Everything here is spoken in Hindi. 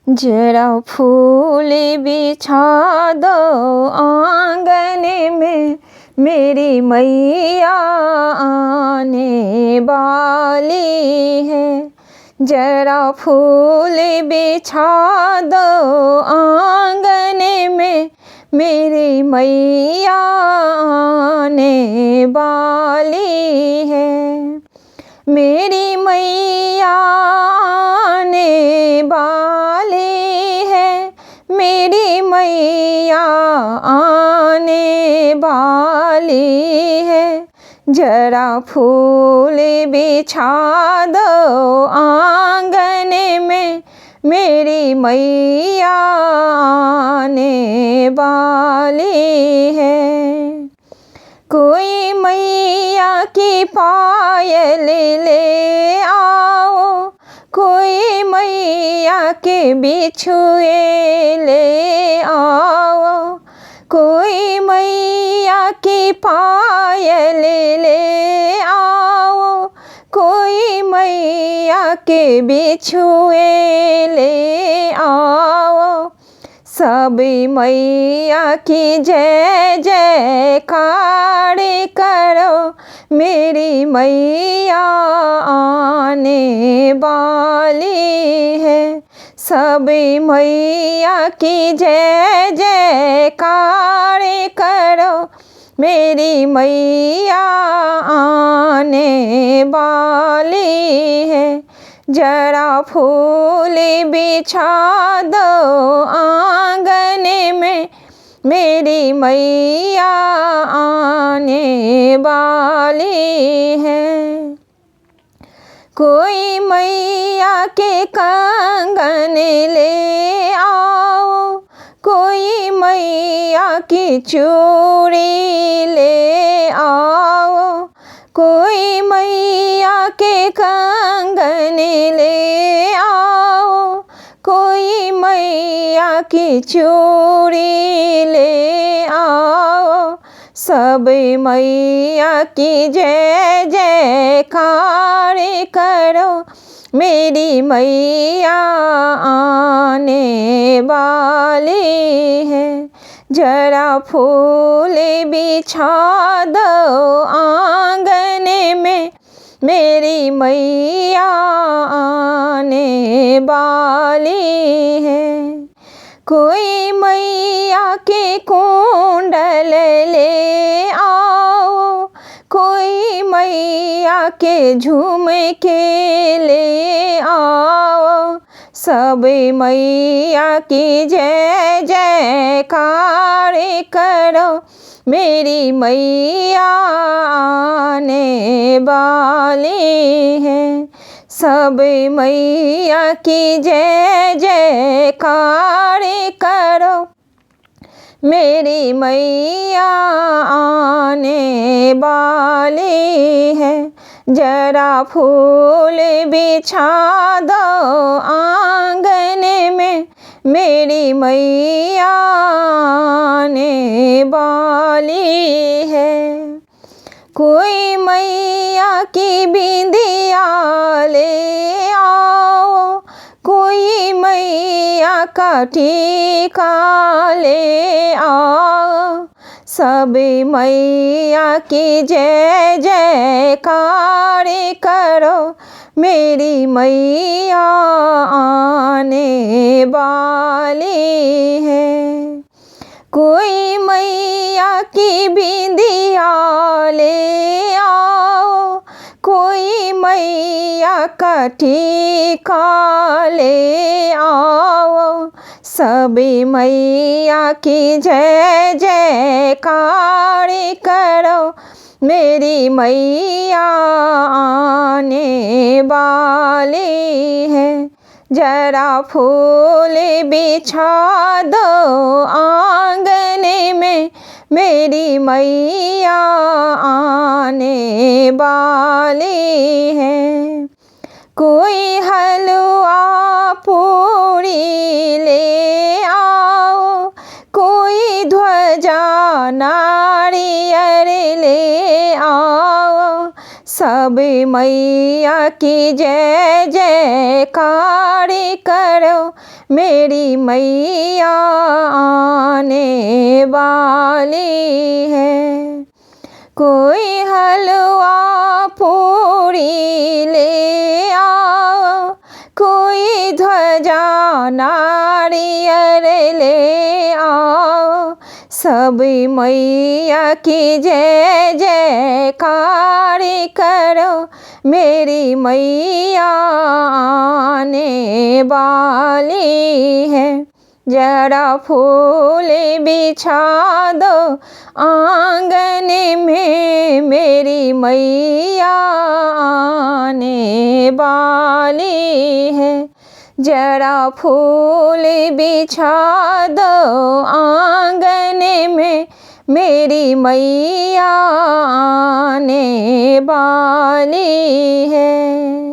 जरा फूल बिछा दो आंगन में, मेरी मैया आने वाली है। जरा फूल बिछा दो आंगन में, मेरी मैया आने वाली है। मेरी मैया आने वाली है, मेरी मैया आने वाली है। जरा फूल बिछा दो आंगन में, मेरी मैया आने वाली है। कोई मैया की पायल ले आओ, कोई मैया के बिछुए ले आओ, कोई मैया की पायल ले आओ, कोई मैया के बिछुए ले आओ। सब मैया की जय जयकार करो, मेरी मैया आने वाली है। सब मैया की जय जयकार करो, मेरी मैया आने वाली है। जरा फूल बिछा दो आंगन में, मेरी मैया आने वाली है। कोई मैया के कंगन ले आओ, कोई मैया की चूड़ी ले आओ, कोई मैया के कंगन ले आओ, कोई मैया की चूड़ी ले आओ। सब मैया की जय जयकार करो, मेरी मैया आने वाली है। जरा फूल बिछा दो आंगन में, मेरी मैया आने वाली है। कोई मैया के कुंडल ले आओ, कोई मैया के झुमके ले आओ। सब मैया की जय जयकार करो, मेरी मैया आने वाली है। सब मैया की जय जयकार करो, मेरी मैया आने वाली है। जरा फूल बिछा दो आंगन में, मेरी मैया आने वाली है। कोई मैया की बिंदिया ले आओ, कोई मैया का टीका ले आओ। सब मैया की जय जयकार करो, मेरी मैया आने वाली है। कोई मैया की बिंदिया ले आओ, कोई मैया का टीका ले आओ। सब मैया की जय जयकार करो, मेरी मैया आने वाली है। जरा फूल बिछा दो आंगन में, मेरी मैया आने वाली है। कोई हलवा पूरी ले आओ, कोई ध्वजा नारियल ले आओ। सब मैया की जय जयकार करो, मेरी मैया आने वाली है। कोई हलवा पूरी ले आओ, कोई ध्वजा नारियल ले आओ, सब मैया की जय जयकार करो, मेरी मैया आने वाली है। जरा फूल बिछा दो आंगन में, मेरी मैया आने वाली है। जरा फूल बिछा दो आंगन में, मेरी मैया आने वाली है।